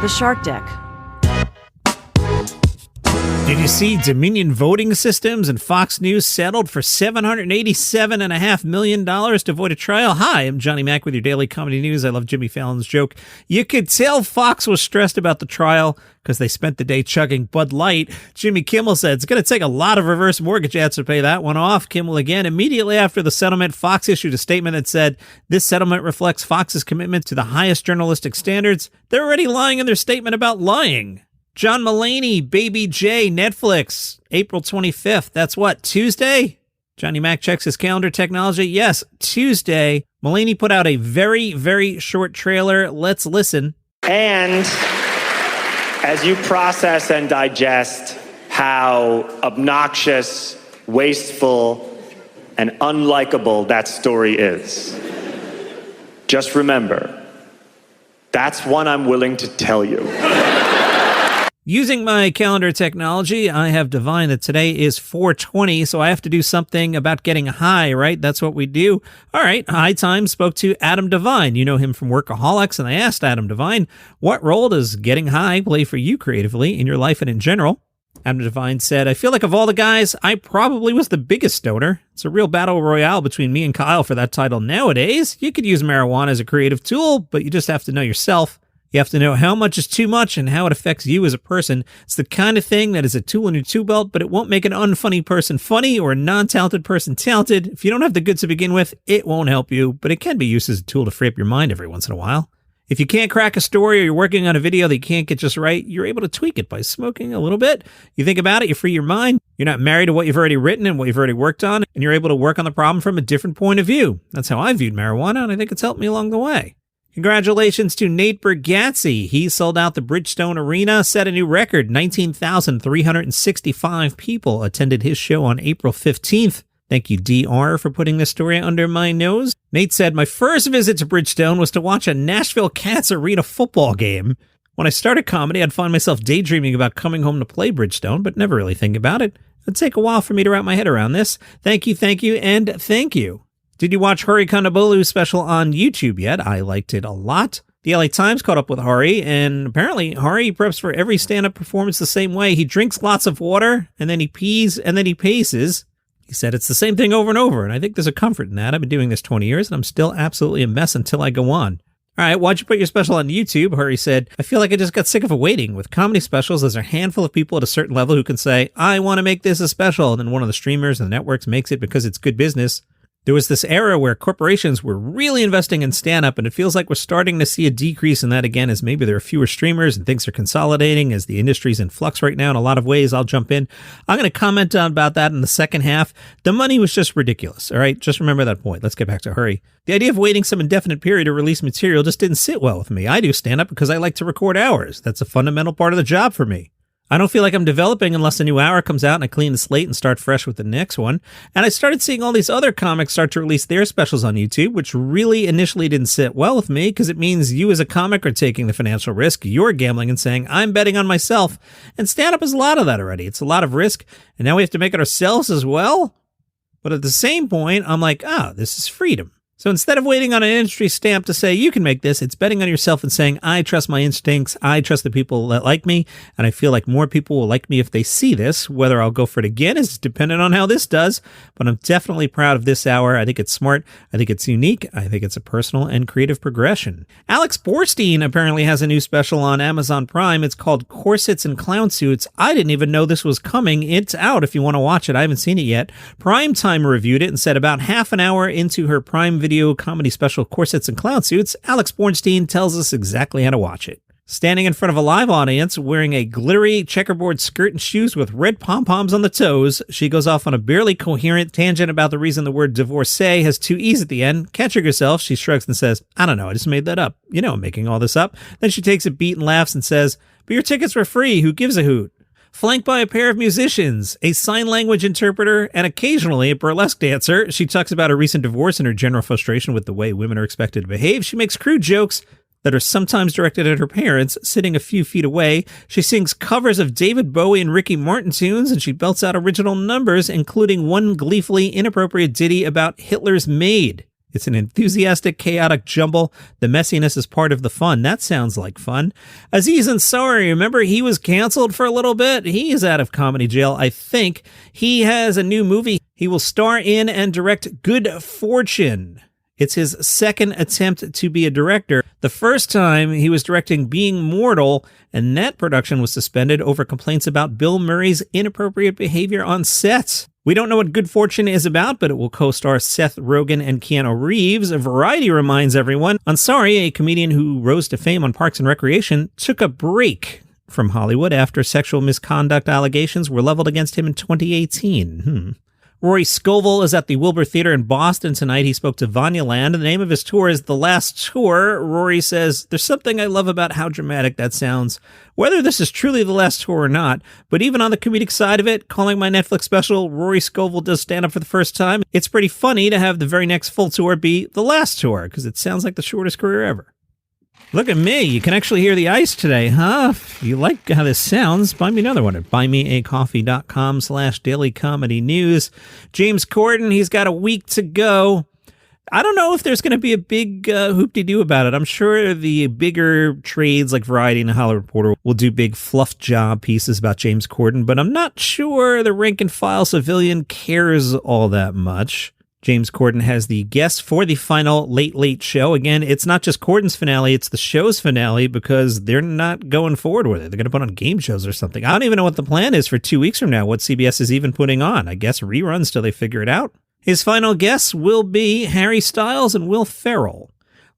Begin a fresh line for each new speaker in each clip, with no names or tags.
The Shark Deck.
Did you see Dominion Voting Systems and Fox News settled for $787.5 million to avoid a trial? Hi, I'm Johnny Mac with your daily comedy news. I love Jimmy Fallon's joke. You could tell Fox was stressed about the trial because they spent the day chugging Bud Light. Jimmy Kimmel said it's going to take a lot of reverse mortgage ads to pay that one off. Kimmel again. Immediately after the settlement, Fox issued a statement that said, this settlement reflects Fox's commitment to the highest journalistic standards. They're already lying in their statement about lying. John Mulaney, Baby J, Netflix, April 25th. That's what, Tuesday? Johnny Mac checks his calendar technology. Yes, Tuesday. Mulaney put out a very, very short trailer. Let's listen.
And as you process and digest how obnoxious, wasteful, and unlikable that story is, just remember, that's one I'm willing to tell you.
Using my calendar technology, I have Devine that today is 4/20, so I have to do something about getting high, right? That's what we do. All right, High Times spoke to Adam Devine. You know him from Workaholics, and I asked Adam Devine, what role does getting high play for you creatively in your life and in general? Adam Devine said, I feel like of all the guys, I probably was the biggest stoner. It's a real battle royale between me and Kyle for that title nowadays. You could use marijuana as a creative tool, but you just have to know yourself. You have to know how much is too much and how it affects you as a person. It's the kind of thing that is a tool in your tool belt, but it won't make an unfunny person funny or a non-talented person talented. If you don't have the goods to begin with, it won't help you, but it can be used as a tool to free up your mind every once in a while. If you can't crack a story or you're working on a video that you can't get just right, you're able to tweak it by smoking a little bit. You think about it, you free your mind. You're not married to what you've already written and what you've already worked on, and you're able to work on the problem from a different point of view. That's how I viewed marijuana, and I think it's helped me along the way. Congratulations to Nate Bargatze. He sold out the Bridgestone Arena, set a new record. 19,365 people attended his show on April 15th. Thank you, DR, for putting this story under my nose. Nate said, my first visit to Bridgestone was to watch a Nashville Cats Arena football game. When I started comedy, I'd find myself daydreaming about coming home to play Bridgestone, but never really think about it. It'd take a while for me to wrap my head around this. Thank you, and thank you. Did you watch Hari Kondabolu's special on YouTube yet? I liked it a lot. The LA Times caught up with Hari, and apparently Hari preps for every stand-up performance the same way. He drinks lots of water, and then he pees, and then he paces. He said it's the same thing over and over, and I think there's a comfort in that. I've been doing this 20 years, and I'm still absolutely a mess until I go on. All right, why'd you put your special on YouTube? Hari said, I feel like I just got sick of waiting. With comedy specials, there's a handful of people at a certain level who can say, I want to make this a special, and then one of the streamers and the networks makes it because it's good business. There was this era where corporations were really investing in stand-up, and it feels like we're starting to see a decrease in that again as maybe there are fewer streamers and things are consolidating as the industry's in flux right now in a lot of ways. I'll jump in. I'm going to comment on about that in the second half. The money was just ridiculous, all right? Just remember that point. Let's get back to Hari. The idea of waiting some indefinite period to release material just didn't sit well with me. I do stand-up because I like to record hours. That's a fundamental part of the job for me. I don't feel like I'm developing unless a new hour comes out and I clean the slate and start fresh with the next one. And I started seeing all these other comics start to release their specials on YouTube, which really initially didn't sit well with me because it means you as a comic are taking the financial risk. You're gambling and saying, I'm betting on myself. And stand-up is a lot of that already. It's a lot of risk. And now we have to make it ourselves as well. But at the same point, I'm like, this is freedom. So instead of waiting on an industry stamp to say, you can make this, it's betting on yourself and saying, I trust my instincts, I trust the people that like me, and I feel like more people will like me if they see this. Whether I'll go for it again is dependent on how this does, but I'm definitely proud of this hour. I think it's smart, I think it's unique, I think it's a personal and creative progression. Alex Borstein apparently has a new special on Amazon Prime. It's called Corsets and Clown Suits. I didn't even know this was coming. It's out if you want to watch it. I haven't seen it yet. Primetime reviewed it and said about half an hour into her Prime Video comedy special Corsets and Clown Suits, Alex Borstein tells us exactly how to watch it. Standing in front of a live audience, wearing a glittery checkerboard skirt and shoes with red pom-poms on the toes, she goes off on a barely coherent tangent about the reason the word divorcee has two E's at the end. Catching herself, she shrugs and says, I don't know, I just made that up. You know I'm making all this up. Then she takes a beat and laughs and says, but your tickets were free, who gives a hoot? Flanked by a pair of musicians, a sign language interpreter, and occasionally a burlesque dancer, she talks about her recent divorce and her general frustration with the way women are expected to behave. She makes crude jokes that are sometimes directed at her parents, sitting a few feet away. She sings covers of David Bowie and Ricky Martin tunes, and she belts out original numbers, including one gleefully inappropriate ditty about Hitler's maid. It's an enthusiastic, chaotic jumble. The messiness is part of the fun. That sounds like fun. Aziz Ansari, remember he was canceled for a little bit? He is out of comedy jail, I think. He has a new movie. He will star in and direct Good Fortune. It's his second attempt to be a director. The first time he was directing Being Mortal, and that production was suspended over complaints about Bill Murray's inappropriate behavior on set. We don't know what Good Fortune is about, but it will co-star Seth Rogen and Keanu Reeves. Variety reminds everyone, Ansari, a comedian who rose to fame on Parks and Recreation, took a break from Hollywood after sexual misconduct allegations were leveled against him in 2018. Rory Scovel is at the Wilbur Theater in Boston tonight. He spoke to Vanyaland. The name of his tour is The Last Tour. Rory says, "There's something I love about how dramatic that sounds. Whether this is truly the last tour or not, but even on the comedic side of it, calling my Netflix special, Rory Scovel does stand up for the first time. It's pretty funny to have the very next full tour be The Last Tour, because it sounds like the shortest career ever." Look at me. You can actually hear the ice today, huh? If you like how this sounds, buy me another one at buymeacoffee.com/dailycomedynews. James Corden, he's got a week to go. I don't know if there's going to be a big hoop-de-doo about it. I'm sure the bigger trades like Variety and The Hollywood Reporter will do big fluff job pieces about James Corden, but I'm not sure the rank-and-file civilian cares all that much. James Corden has the guests for the final Late Late Show. Again, it's not just Corden's finale, it's the show's finale because they're not going forward with it. They're going to put on game shows or something. I don't even know what the plan is for 2 weeks from now, what CBS is even putting on. I guess reruns till they figure it out. His final guests will be Harry Styles and Will Ferrell.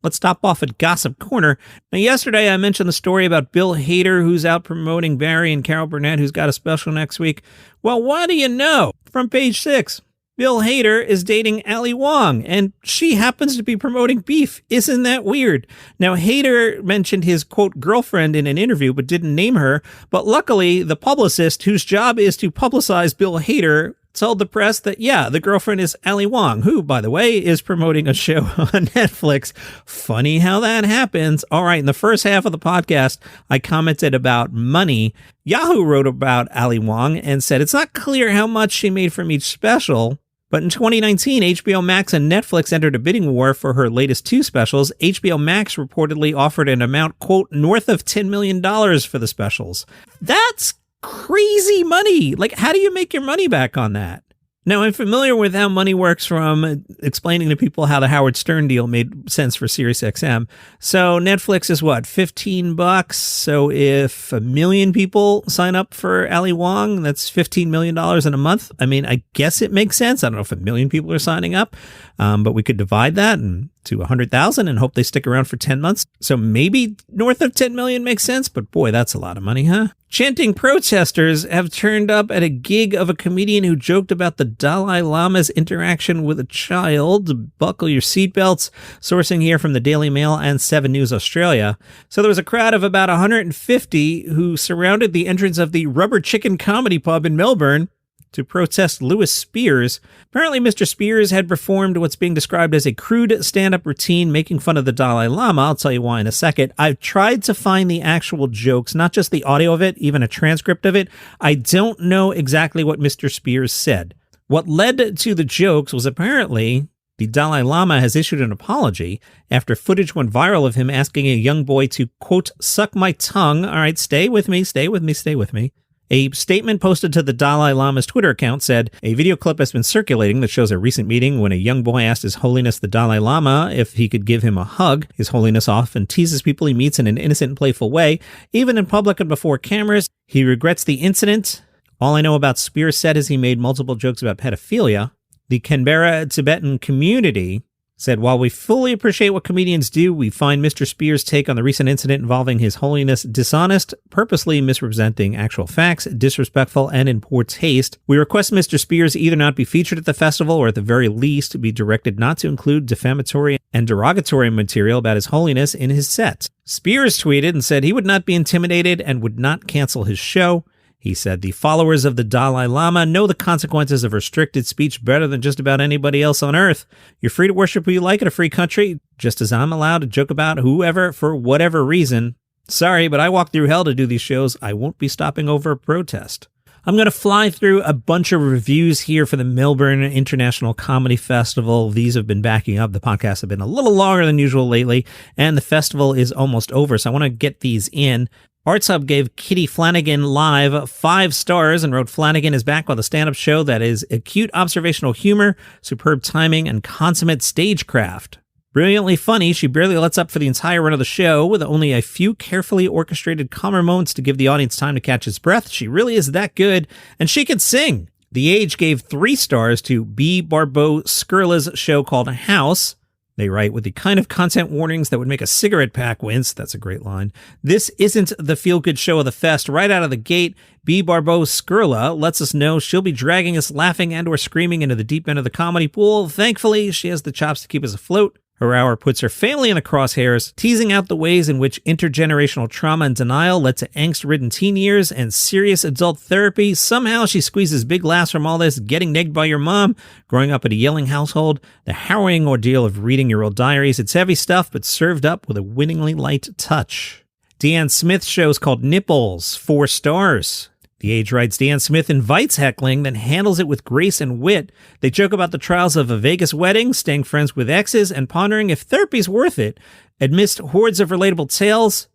Let's stop off at Gossip Corner. Now, yesterday I mentioned the story about Bill Hader, who's out promoting Barry, and Carol Burnett, who's got a special next week. Well, what do you know? From page 6. Bill Hader is dating Ali Wong, and she happens to be promoting Beef. Isn't that weird? Now, Hader mentioned his, quote, girlfriend in an interview, but didn't name her. But luckily, the publicist, whose job is to publicize Bill Hader, told the press that, yeah, the girlfriend is Ali Wong, who, by the way, is promoting a show on Netflix. Funny how that happens. All right, in the first half of the podcast, I commented about money. Yahoo wrote about Ali Wong and said it's not clear how much she made from each special. But in 2019, HBO Max and Netflix entered a bidding war for her latest 2 specials. HBO Max reportedly offered an amount, quote, north of $10 million for the specials. That's crazy money. Like, how do you make your money back on that? Now, I'm familiar with how money works from explaining to people how the Howard Stern deal made sense for SiriusXM. So Netflix is what, $15? So if 1 million people sign up for Ali Wong, that's $15 million in a month. I mean, I guess it makes sense. I don't know if 1 million people are signing up, but we could divide that to 100,000 and hope they stick around for 10 months. So maybe north of 10 million makes sense, but boy, that's a lot of money, huh? Chanting protesters have turned up at a gig of a comedian who joked about the Dalai Lama's interaction with a child. Buckle your seatbelts. Sourcing here from the Daily Mail and 7 News Australia. So there was a crowd of about 150 who surrounded the entrance of the Rubber Chicken Comedy Pub in Melbourne to protest Lewis Spears. Apparently, Mr. Spears had performed what's being described as a crude stand-up routine making fun of the Dalai Lama. I'll tell you why in a second. I've tried to find the actual jokes, not just the audio of it, even a transcript of it. I don't know exactly what Mr. Spears said. What led to the jokes was apparently the Dalai Lama has issued an apology after footage went viral of him asking a young boy to, quote, suck my tongue. All right, stay with me. A statement posted to the Dalai Lama's Twitter account said, a video clip has been circulating that shows a recent meeting when a young boy asked His Holiness the Dalai Lama if he could give him a hug. His Holiness often teases people he meets in an innocent and playful way, even in public and before cameras. He regrets the incident. All I know about Spears said is he made multiple jokes about pedophilia. The Canberra Tibetan community said, while we fully appreciate what comedians do, we find Mr. Spears' take on the recent incident involving His Holiness dishonest, purposely misrepresenting actual facts, disrespectful, and in poor taste. We request Mr. Spears either not be featured at the festival or at the very least be directed not to include defamatory and derogatory material about His Holiness in his set. Spears tweeted and said he would not be intimidated and would not cancel his show. He said, the followers of the Dalai Lama know the consequences of restricted speech better than just about anybody else on earth. You're free to worship who you like in a free country, just as I'm allowed to joke about whoever for whatever reason. Sorry, but I walked through hell to do these shows. I won't be stopping over a protest. I'm going to fly through a bunch of reviews here for the Melbourne International Comedy Festival. These have been backing up. The podcasts have been a little longer than usual lately, and the festival is almost over, so I want to get these in. Arts Hub gave Kitty Flanagan Live 5 stars and wrote, Flanagan is back with a stand-up show that is acute observational humor, superb timing, and consummate stagecraft. Brilliantly funny, she barely lets up for the entire run of the show, with only a few carefully orchestrated calmer moments to give the audience time to catch his breath. She really is that good, and she can sing. The Age gave 3 stars to B. Barbeau Skirla's show called House. They write, with the kind of content warnings that would make a cigarette pack wince. That's a great line. This isn't the feel-good show of the fest. Right out of the gate, B. Barbeau Skirla lets us know she'll be dragging us laughing and or screaming into the deep end of the comedy pool. Thankfully, she has the chops to keep us afloat. Her hour puts her family in the crosshairs, teasing out the ways in which intergenerational trauma and denial led to angst-ridden teen years and serious adult therapy. Somehow she squeezes big laughs from all this, getting negged by your mom, growing up in a yelling household, the harrowing ordeal of reading your old diaries. It's heavy stuff, but served up with a winningly light touch. Deanne Smith's show is called Nipples, 4 stars. The Age writes, Deanne Smith invites heckling, then handles it with grace and wit. They joke about the trials of a Vegas wedding, staying friends with exes, and pondering if therapy's worth it. Amidst hordes of relatable tales,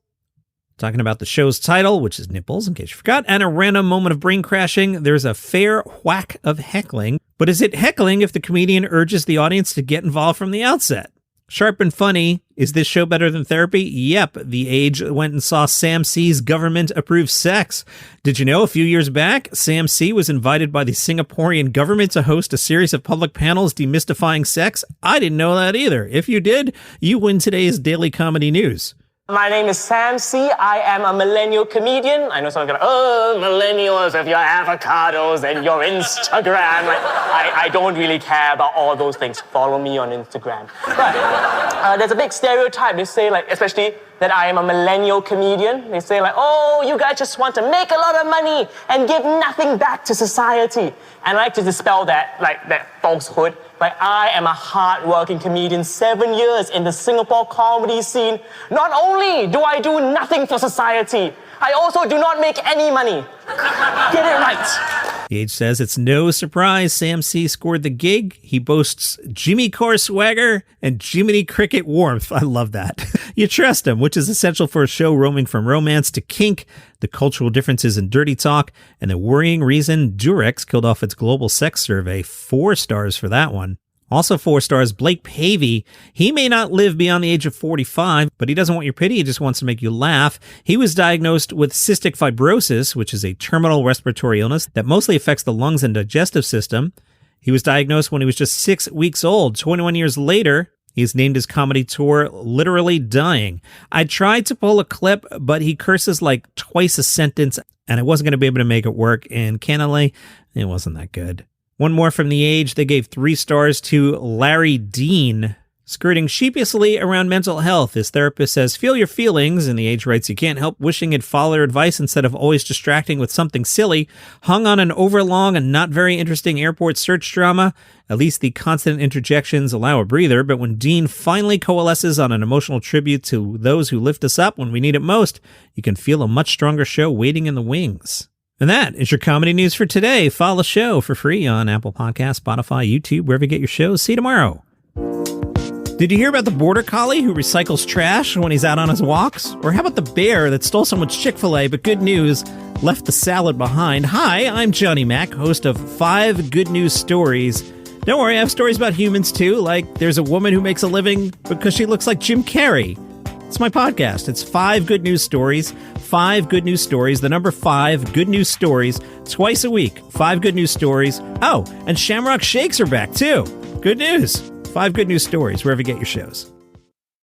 talking about the show's title, which is Nipples, in case you forgot, and a random moment of brain crashing, there's a fair whack of heckling. But is it heckling if the comedian urges the audience to get involved from the outset? Sharp and funny. Is this show better than therapy? Yep. The Age went and saw Sam C's government-approved Sex. Did you know a few years back, Sam C was invited by the Singaporean government to host a series of public panels demystifying sex? I didn't know that either. If you did, you win today's Daily Comedy News.
My name is Sam C. I am a millennial comedian. I know someone's going, millennials with your avocados and your Instagram. I don't really care about all those things. Follow me on Instagram. But there's a big stereotype. They say, especially that I am a millennial comedian. They say, you guys just want to make a lot of money and give nothing back to society. And I like to dispel that, that falsehood. I am a hard-working comedian, 7 years in the Singapore comedy scene. Not only do I do nothing for society, I also do not make any money. Get it right.
The Age says it's no surprise Sam C scored the gig. He boasts Jimmy Carr swagger and Jiminy Cricket warmth. I love that. You trust him, which is essential for a show roaming from romance to kink, the cultural differences in dirty talk, and the worrying reason Durex killed off its global sex survey. 4 stars for that one. Also 4 stars, Blake Pavey. He may not live beyond the age of 45, but he doesn't want your pity. He just wants to make you laugh. He was diagnosed with cystic fibrosis, which is a terminal respiratory illness that mostly affects the lungs and digestive system. He was diagnosed when he was just 6 weeks old. 21 years later, he's named his comedy tour Literally Dying. I tried to pull a clip, but he curses like twice a sentence, and I wasn't going to be able to make it work. And candidly, it wasn't that good. One more from The Age. They gave 3 stars to Larry Dean. Skirting sheepishly around mental health, his therapist says, feel your feelings, and The Age writes, you can't help wishing he'd follow their advice instead of always distracting with something silly. Hung on an overlong and not very interesting airport search drama. At least the constant interjections allow a breather, but when Dean finally coalesces on an emotional tribute to those who lift us up when we need it most, you can feel a much stronger show waiting in the wings. And that is your comedy news for today. Follow the show for free on Apple Podcasts, Spotify, YouTube, wherever you get your shows. See you tomorrow. Did you hear about the border collie who recycles trash when he's out on his walks? Or how about the bear that stole someone's Chick-fil-A, but good news, left the salad behind? Hi, I'm Johnny Mac, host of 5 Good News Stories. Don't worry, I have stories about humans too, like there's a woman who makes a living because she looks like Jim Carrey. It's my podcast. It's 5 Good News Stories. 5 Good News Stories. The number 5 Good News Stories. Twice a week. 5 Good News Stories. Oh, and Shamrock Shakes are back too. Good news. 5 Good News Stories, wherever you get your shows.